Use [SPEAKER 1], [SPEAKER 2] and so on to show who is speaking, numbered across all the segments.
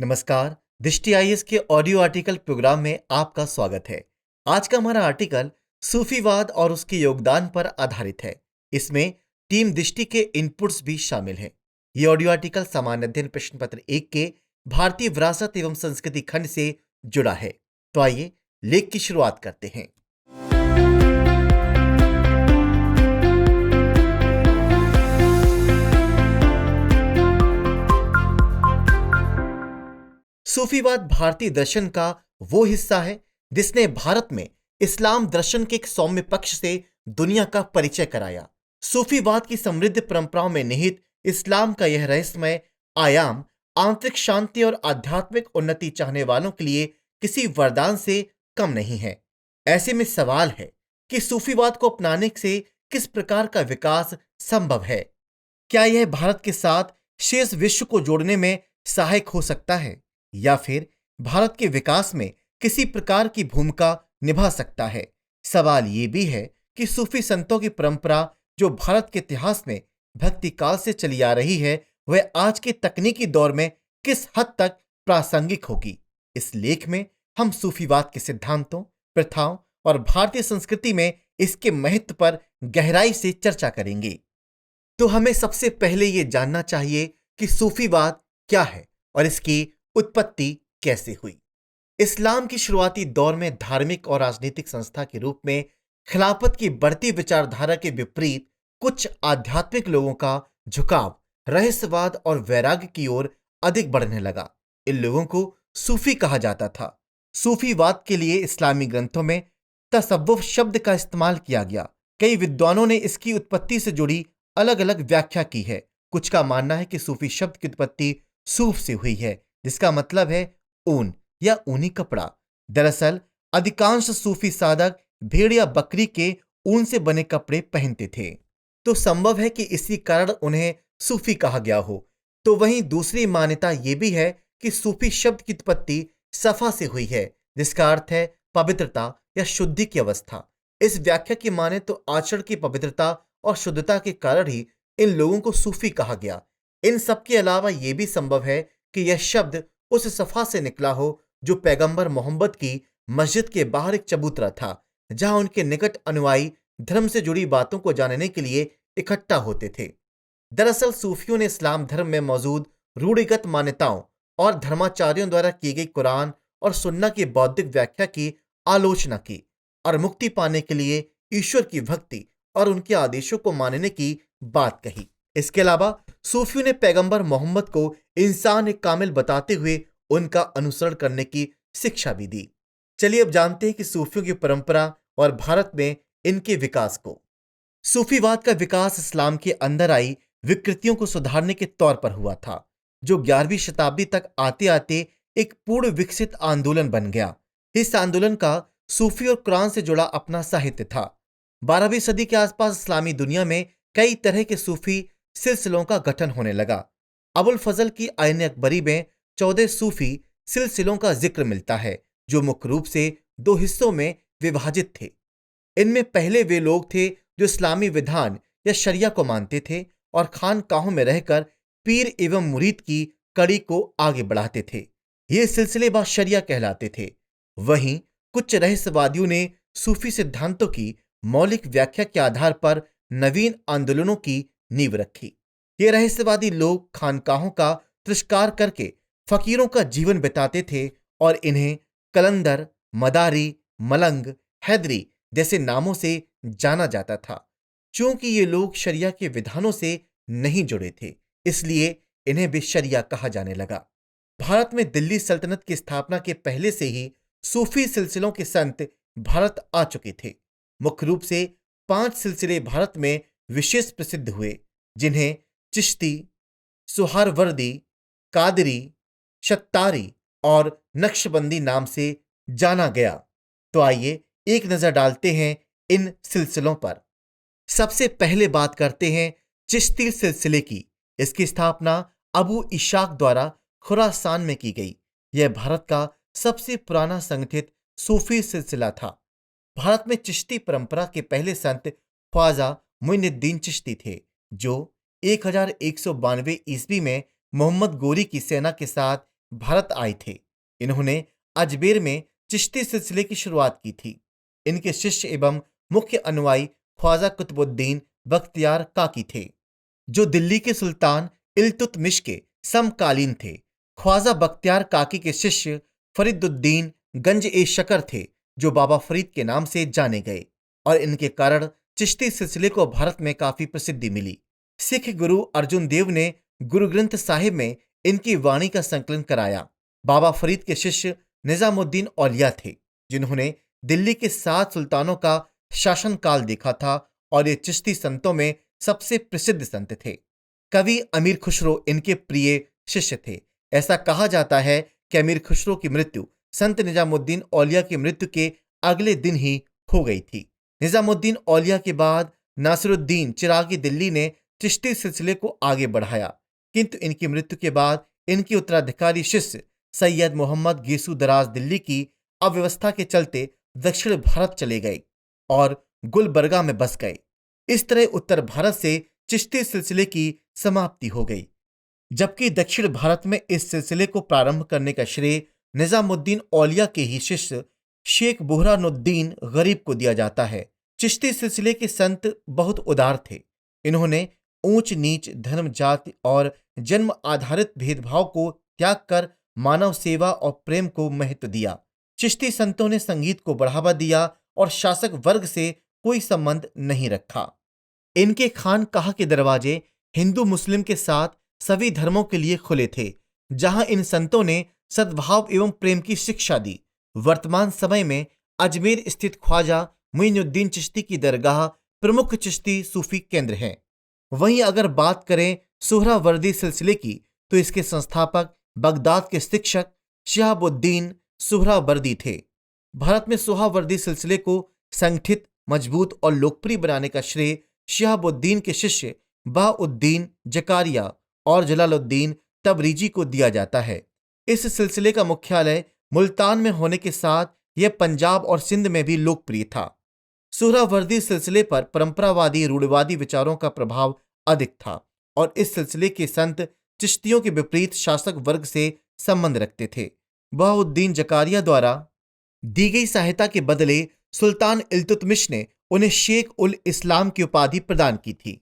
[SPEAKER 1] नमस्कार। दृष्टि आईएएस के ऑडियो आर्टिकल प्रोग्राम में आपका स्वागत है। आज का हमारा आर्टिकल सूफीवाद और उसके योगदान पर आधारित है। इसमें टीम दृष्टि के इनपुट्स भी शामिल हैं। ये ऑडियो आर्टिकल सामान्य अध्ययन प्रश्न पत्र 1 के भारतीय विरासत एवं संस्कृति खंड से जुड़ा है। तो आइए लेख की शुरुआत करते हैं। सूफीवाद भारतीय दर्शन का वो हिस्सा है जिसने भारत में इस्लाम दर्शन के एक सौम्य पक्ष से दुनिया का परिचय कराया। सूफीवाद की समृद्ध परंपराओं में निहित इस्लाम का यह रहस्यमय आयाम आंतरिक शांति और आध्यात्मिक उन्नति चाहने वालों के लिए किसी वरदान से कम नहीं है। ऐसे में सवाल है कि सूफीवाद को अपनाने से किस प्रकार का विकास संभव है। क्या यह भारत के साथ शेष विश्व को जोड़ने में सहायक हो सकता है या फिर भारत के विकास में किसी प्रकार की भूमिका निभा सकता है। सवाल यह भी है कि सूफी संतों की परंपरा जो भारत के इतिहास में भक्ति काल से चली आ रही है, वह आज के तकनीकी दौर में किस हद तक प्रासंगिक होगी। इस लेख में हम सूफीवाद के सिद्धांतों, प्रथाओं और भारतीय संस्कृति में इसके महत्व पर गहराई से चर्चा करेंगे। तो हमें सबसे पहले यह जानना चाहिए कि सूफीवाद क्या है और इसकी उत्पत्ति कैसे हुई। इस्लाम की शुरुआती दौर में धार्मिक और राजनीतिक संस्था के रूप में खिलाफत की बढ़ती विचारधारा के विपरीत कुछ आध्यात्मिक लोगों का झुकाव रहस्यवाद और वैराग्य की ओर अधिक बढ़ने लगा। इन लोगों को सूफी कहा जाता था। सूफीवाद के लिए इस्लामी ग्रंथों में तसव्वुफ शब्द का इस्तेमाल किया गया। कई विद्वानों ने इसकी उत्पत्ति से जुड़ी अलग अलग व्याख्या की है। कुछ का मानना है कि सूफी शब्द की उत्पत्ति सूफ से हुई है, जिसका मतलब है ऊन या ऊनी कपड़ा। दरअसल अधिकांश सूफी साधक भेड़ या बकरी के ऊन से बने कपड़े पहनते थे, तो संभव है कि इसी कारण उन्हें सूफी कहा गया हो। तो वहीं दूसरी मान्यता यह भी है कि सूफी शब्द की उत्पत्ति सफा से हुई है, जिसका अर्थ है पवित्रता या शुद्धि की अवस्था। इस व्याख्या की माने तो आचरण की पवित्रता और शुद्धता के कारण ही इन लोगों को सूफी कहा गया। इन सब के अलावा यह भी संभव है कि यह शब्द उस सफा से निकला हो जो पैगंबर मोहम्मद की मस्जिद के बाहर एक चबूतरा था, जहां उनके निकट अनुयायी धर्म से जुड़ी बातों को जानने के लिए इकट्ठा होते थे। दरअसल सूफियों ने इस्लाम धर्म में मौजूद रूढ़िगत मान्यताओं और धर्माचार्यों द्वारा की गई कुरान और सुन्ना की बौद्धिक व्याख्या की आलोचना की और मुक्ति पाने के लिए ईश्वर की भक्ति और उनके आदेशों को मानने की बात कही। इसके अलावा सूफियों ने पैगंबर मोहम्मद को इंसान एक कामिल बताते हुए उनका अनुसरण करने की शिक्षा भी दी। चलिए अब जानते हैं कि सूफियों की परंपरा और भारत में इनके विकास को। सूफीवाद का विकास इस्लाम के अंदर आई विकृतियों को सुधारने के तौर पर हुआ था, जो 11वीं शताब्दी तक आते आते एक पूर्ण विकसित आंदोलन बन गया। इस आंदोलन का सूफी और कुरान से जुड़ा अपना साहित्य था। 12वीं सदी के आसपास इस्लामी दुनिया में कई तरह के सूफी सिलसिलों का गठन होने लगा। अबुल फजल की आईन अकबरी में 14 सूफी सिलसिलों का जिक्र मिलता है, जो मुख्य रूप से 2 हिस्सों में विभाजित थे। इनमें पहले वे लोग थे जो इस्लामी विधान या शरिया को मानते थे और खानकाहों में रहकर पीर एवं मुरीद की कड़ी को आगे बढ़ाते थे। ये सिलसिले बाशरिया कहलाते थे। वहीं कुछ रहस्यवादियों ने सूफी सिद्धांतों की मौलिक व्याख्या के आधार पर नवीन आंदोलनों की नींव रखी। ये रहस्यवादी लोग खानकाहों का तिरस्कार करके फकीरों का जीवन बिताते थे और इन्हें कलंदर, मदारी, मलंग, हैदरी जैसे नामों से जाना जाता था। चूंकि ये लोग शरिया के विधानों से नहीं जुड़े थे, इसलिए इन्हें भी शरिया कहा जाने लगा। भारत में दिल्ली सल्तनत की स्थापना के पहले से ही सूफी सिलसिलों के संत भारत आ चुके थे। मुख्य रूप से 5 सिलसिले भारत में विशेष प्रसिद्ध हुए, जिन्हें चिश्ती, सुहारवर्दी, कादरी, शत्तारी और नक्शबंदी नाम से जाना गया। तो आइए एक नजर डालते हैं इन सिलसिलों पर। सबसे पहले बात करते हैं चिश्ती सिलसिले की। इसकी स्थापना अबू इशाक द्वारा खुरासान में की गई। यह भारत का सबसे पुराना संगठित सूफी सिलसिला था। भारत में चिश्ती परंपरा के पहले संत ख्वाजा मुइनुद्दीन चिश्ती थे, जो 1192 ईस्वी में मोहम्मद गोरी की सेना के साथ भारत आए थे। इन्होंने अजमेर में चिश्ती सिलसिले की शुरुआत की थी। इनके शिष्य एवं मुख्य अनुयायी ख्वाजा कुतुबुद्दीन बख्तियार काकी थे, जो दिल्ली के सुल्तान इल्तुतमिश के समकालीन थे। ख्वाजा बख्तियार काकी के शिष्य फरीदुद्दीन गंज ए शकर थे, जो बाबा फरीद के नाम से जाने गए, और इनके कारण चिश्ती सिलसिले को भारत में काफी प्रसिद्धि मिली। सिख गुरु अर्जुन देव ने गुरु ग्रंथ साहिब में इनकी वाणी का संकलन कराया। बाबा फरीद के शिष्य निजामुद्दीन औलिया थे, जिन्होंने दिल्ली के 7 सुल्तानों का शासनकाल देखा था, और ये चिश्ती संतों में सबसे प्रसिद्ध संत थे। कवि अमीर खुसरो इनके प्रिय शिष्य थे। ऐसा कहा जाता है कि अमीर खुसरो की मृत्यु संत निजामुद्दीन औलिया की मृत्यु के अगले दिन ही हो गई थी। निजामुद्दीन औलिया के बाद नासिरुद्दीन चिरागी दिल्ली ने चिश्ती सिलसिले को आगे बढ़ाया, किंतु इनकी मृत्यु के बाद इनके उत्तराधिकारी शिष्य सैयद मोहम्मद गेसू दराज दिल्ली की अव्यवस्था के चलते दक्षिण भारत चले गए और गुलबर्गा में बस गए। इस तरह उत्तर भारत से चिश्ती सिलसिले की समाप्ति हो गई, जबकि दक्षिण भारत में इस सिलसिले को प्रारंभ करने का श्रेय निजामुद्दीन औलिया के ही शिष्य शेख बुरहानुद्दीन गरीब को दिया जाता है। चिश्ती सिलसिले के संत बहुत उदार थे। इन्होंने ऊंच नीच, धर्म, जाति और जन्म आधारित भेदभाव को त्याग कर मानव सेवा और प्रेम को महत्व दिया। चिश्ती संतों ने संगीत को बढ़ावा दिया और शासक वर्ग से कोई संबंध नहीं रखा। इनके खानकाह के दरवाजे हिंदू मुस्लिम के साथ सभी धर्मों के लिए खुले थे, जहां इन संतों ने सद्भाव एवं प्रेम की शिक्षा दी। वर्तमान समय में अजमेर स्थित ख्वाजा मुइनुद्दीन चिश्ती की दरगाह प्रमुख चिश्ती सूफी केंद्र है। वहीं अगर बात करें सुहरावर्दी सिलसिले की, तो इसके संस्थापक बगदाद के शिक्षक शिहाबुद्दीन सुहरावर्दी थे। भारत में सुहरावर्दी सिलसिले को संगठित, मजबूत और लोकप्रिय बनाने का श्रेय शिहाबुद्दीन के शिष्य बहाउद्दीन जकारिया और जलालुद्दीन तबरीजी को दिया जाता है। इस सिलसिले का मुख्यालय मुल्तान में होने के साथ यह पंजाब और सिंध में भी लोकप्रिय था। सुहरावर्दी सिलसिले पर परंपरावादी रूढ़िवादी विचारों का प्रभाव अधिक था, और इस सिलसिले के संत चिश्तियों के विपरीत शासक वर्ग से संबंध रखते थे। बहाउद्दीन जकारिया द्वारा दी गई सहायता के बदले सुल्तान इल्तुतमिश ने उन्हें शेख उल इस्लाम की उपाधि प्रदान की थी।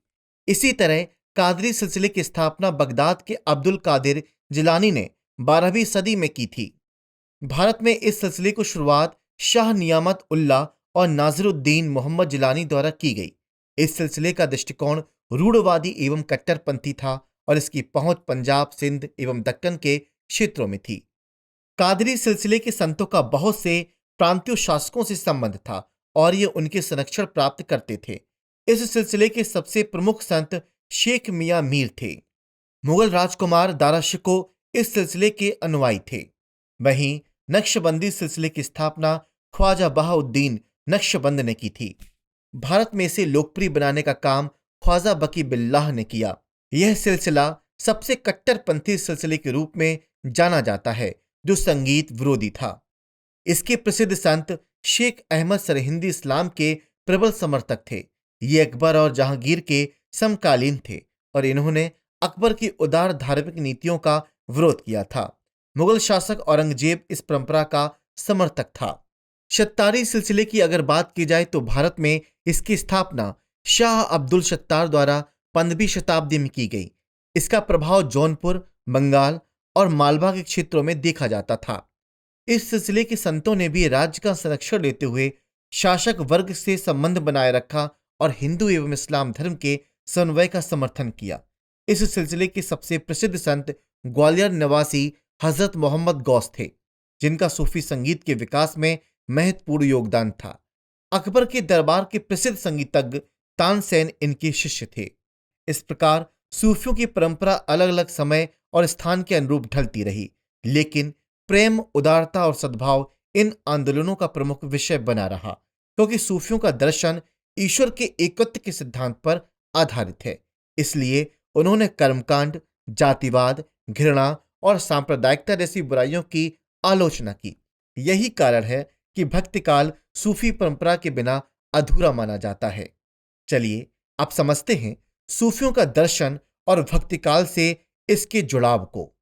[SPEAKER 1] इसी तरह कादरी सिलसिले की स्थापना बगदाद के अब्दुल कादिर जिलानी ने 12वीं सदी में की थी। भारत में इस सिलसिले की शुरुआत शाह नियामत उल्लाह और नासिरुद्दीन मोहम्मद जिलानी द्वारा की गई। इस सिलसिले का दृष्टिकोण रूढ़वादी एवं कट्टरपंथी था, और इसकी पहुंच पंजाब, सिंध एवं दक्कन के क्षेत्रों में थी। कादरी सिलसिले के संतों का बहुत से प्रांतीय शासकों से संबंध था, और ये उनके संरक्षण प्राप्त करते थे। इस सिलसिले के सबसे प्रमुख संत शेख मियां मीर थे। मुगल राजकुमार दारा शिकोह इस सिलसिले के अनुयायी थे। वहीं नक्शबंदी सिलसिले की स्थापना ख्वाजा बहाउद्दीन नक्शबंद ने की थी। भारत में इसे लोकप्रिय बनाने का काम ख्वाजा बकी बिल्लाह ने किया। यह सिलसिला सबसे कट्टरपंथी सिलसिले के रूप में जाना जाता है, जो संगीत विरोधी था। इसके प्रसिद्ध संत शेख अहमद सरहिंदी इस्लाम के प्रबल समर्थक थे। ये अकबर और जहांगीर के समकालीन थे, और इन्होंने अकबर की उदार धार्मिक नीतियों का विरोध किया था। मुगल शासक औरंगजेब इस परंपरा का समर्थक था। शत्तारी सिलसिले की अगर बात की जाए तो भारत में इसकी स्थापना शाह अब्दुल शत्तार द्वारा 15वीं शताब्दी में की गई। इसका प्रभाव जौनपुर, बंगाल और मालवा के क्षेत्रों में देखा जाता था। इस सिलसिले के संतों ने भी राज्य का संरक्षण लेते हुए शासक वर्ग से संबंध बनाए रखा और हिंदू एवं इस्लाम धर्म के समन्वय का समर्थन किया। इस सिलसिले के सबसे प्रसिद्ध संत ग्वालियर निवासी हजरत मोहम्मद गौस थे, जिनका सूफी संगीत के विकास में महत्वपूर्ण योगदान था। अकबर के दरबार के प्रसिद्ध संगीतज्ञ तानसेन इनके शिष्य थे। इस प्रकार सूफियों की परंपरा अलग अलग समय और स्थान के अनुरूप ढलती रही, लेकिन प्रेम, उदारता और सद्भाव इन आंदोलनों का प्रमुख विषय बना रहा, क्योंकि सूफियों का दर्शन ईश्वर के एकत्व के सिद्धांत पर आधारित है। इसलिए उन्होंने कर्मकांड, जातिवाद, घृणा और सांप्रदायिकता जैसी बुराइयों की आलोचना की। यही कारण है कि भक्तिकाल सूफी परंपरा के बिना अधूरा माना जाता है। चलिए अब समझते हैं सूफियों का दर्शन और भक्तिकाल से इसके जुड़ाव को।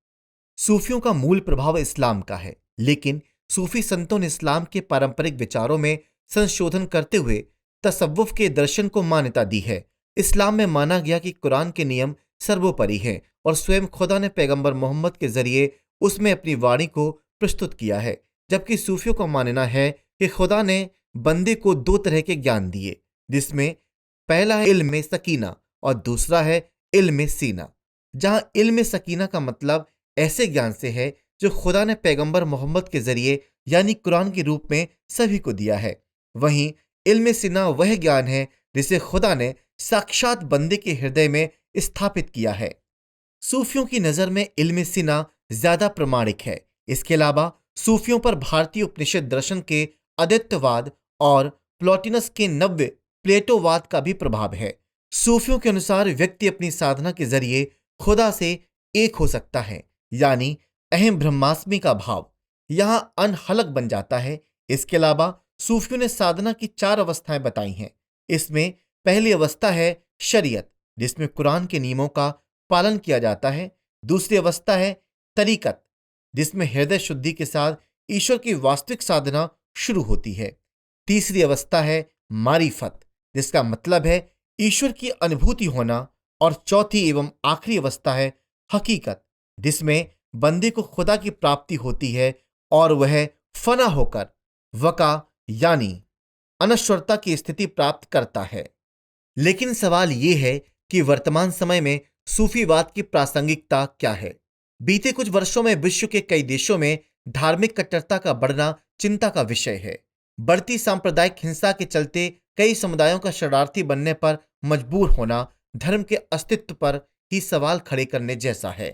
[SPEAKER 1] सूफियों का मूल प्रभाव इस्लाम का है, लेकिन सूफी संतों ने इस्लाम के पारंपरिक विचारों में संशोधन करते हुए तसव्वुफ के दर्शन को मान्यता दी है। इस्लाम में माना गया कि कुरान के नियम सर्वोपरि हैं और स्वयं खुदा ने पैगंबर मोहम्मद के जरिए उसमें अपनी वाणी को प्रस्तुत किया है, जबकि सूफियों का मानना है कि खुदा ने बंदे को दो तरह के ज्ञान दिए, जिसमें पहला है इल्म सकीना और दूसरा है इल्म सीना। जहां इल्म सकीना का मतलब ऐसे ज्ञान से है जो खुदा ने पैगंबर मोहम्मद के जरिए यानी कुरान के रूप में सभी को दिया है, वहीं इल्म सीना वह ज्ञान है जिसे खुदा ने साक्षात बंदे के हृदय में स्थापित किया है। सूफियों की नजर में इल्म सीना ज्यादा प्रमाणिक है। इसके अलावा सूफियों पर भारतीय उपनिषद दर्शन के अद्वैतवाद और प्लॉटिनस के नव्य प्लेटोवाद का भी प्रभाव है। सूफियों के अनुसार व्यक्ति अपनी साधना के जरिए खुदा से एक हो सकता है, यानी अहम ब्रह्मास्मि का भाव यहां अनहलक बन जाता है। इसके अलावा सूफियों ने साधना की 4 अवस्थाएं बताई हैं। इसमें पहली अवस्था है शरीयत, जिसमें कुरान के नियमों का पालन किया जाता है। दूसरी अवस्था है तरीकत, जिसमें हृदय शुद्धि के साथ ईश्वर की वास्तविक साधना शुरू होती है। तीसरी अवस्था है मारिफत, जिसका मतलब है ईश्वर की अनुभूति होना। और चौथी एवं आखिरी अवस्था है हकीकत, जिसमें बंदे को खुदा की प्राप्ति होती है और वह फना होकर वका यानी अनश्वरता की स्थिति प्राप्त करता है। लेकिन सवाल यह है कि वर्तमान समय में सूफीवाद की प्रासंगिकता क्या है। बीते कुछ वर्षों में विश्व के कई देशों में धार्मिक कट्टरता का बढ़ना चिंता का विषय है। बढ़ती सांप्रदायिक हिंसा के चलते कई समुदायों का शरणार्थी बनने पर मजबूर होना धर्म के अस्तित्व पर ही सवाल खड़े करने जैसा है।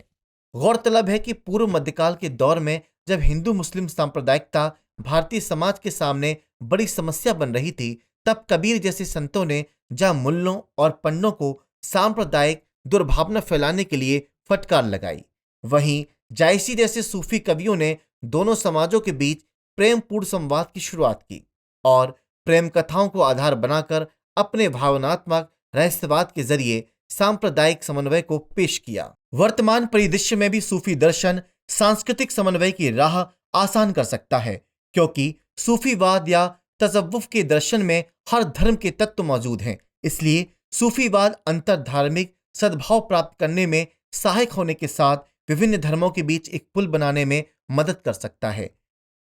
[SPEAKER 1] गौरतलब है कि पूर्व मध्यकाल के दौर में जब हिंदू मुस्लिम सांप्रदायिकता भारतीय समाज के सामने बड़ी समस्या बन रही थी, तब कबीर जैसे संतों ने जहां मुल्लों और पंडों को सांप्रदायिक दुर्भावना फैलाने के लिए फटकार लगाई, वहीं जायसी जैसे सूफी कवियों ने दोनों समाजों के बीच प्रेमपूर्ण संवाद की शुरुआत की और प्रेम कथाओं को आधार बनाकर अपने भावनात्मक रहस्यवाद के जरिए सांप्रदायिक समन्वय को पेश किया। वर्तमान परिदृश्य में भी सूफी दर्शन सांस्कृतिक समन्वय की राह आसान कर सकता है, क्योंकि सूफीवाद या तसव्वुफ के दर्शन में हर धर्म के तत्व मौजूद हैं। इसलिए सूफीवाद अंतर धार्मिक सद्भाव प्राप्त करने में सहायक होने के साथ विभिन्न धर्मों के बीच एक पुल बनाने में मदद कर सकता है।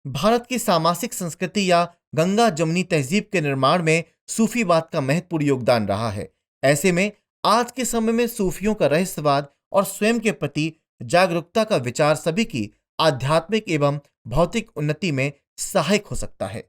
[SPEAKER 1] भारत की सामाजिक संस्कृति या गंगा जमुनी तहजीब के निर्माण में सूफीवाद का महत्वपूर्ण योगदान रहा है। ऐसे में आज के समय में सूफियों का रहस्यवाद और स्वयं के प्रति जागरूकता का विचार सभी की आध्यात्मिक एवं भौतिक उन्नति में सहायक हो सकता है।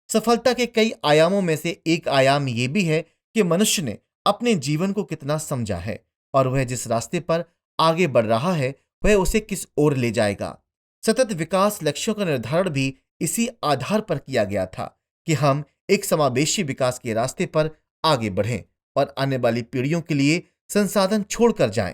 [SPEAKER 1] सफलता के कई आयामों में से एक आयाम ये भी है कि मनुष्य ने अपने जीवन को कितना समझा है और वह जिस रास्ते पर आगे बढ़ रहा है वह उसे किस ओर ले जाएगा। सतत विकास लक्ष्यों का निर्धारण भी इसी आधार पर किया गया था कि हम एक समावेशी विकास के रास्ते पर आगे बढ़ें और आने वाली पीढ़ियों के लिए संसाधन छोड़कर जाएं।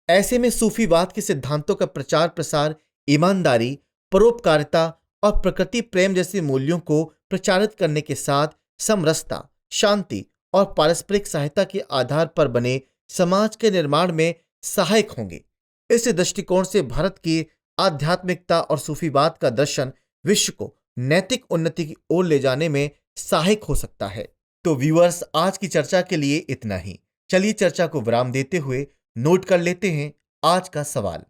[SPEAKER 1] ऐसे में सूफीवाद के सिद्धांतों का प्रचार प्रसार ईमानदारी, परोपकारिता और प्रकृति प्रेम जैसे मूल्यों को प्रचारित करने के साथ समरसता, शांति और पारस्परिक सहायता के आधार पर बने समाज के निर्माण में सहायक होंगे। इस दृष्टिकोण से भारत की आध्यात्मिकता और सूफीवाद का दर्शन विश्व को नैतिक उन्नति की ओर ले जाने में सहायक हो सकता है। तो व्यूअर्स, आज की चर्चा के लिए इतना ही। चलिए चर्चा को विराम देते हुए नोट कर लेते हैं आज का सवाल।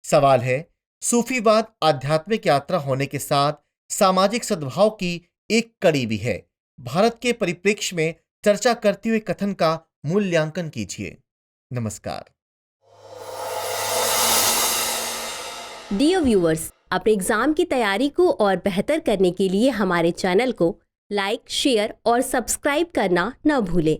[SPEAKER 1] सवाल है, सूफीवाद आध्यात्मिक यात्रा होने के साथ सामाजिक सद्भाव की एक कड़ी भी है। भारत के परिप्रेक्ष्य में चर्चा करते हुए कथन का मूल्यांकन कीजिए। नमस्कार।
[SPEAKER 2] डियर व्यूअर्स, अपने एग्जाम की तैयारी को और बेहतर करने के लिए हमारे चैनल को लाइक, शेयर और सब्सक्राइब करना न भूलें।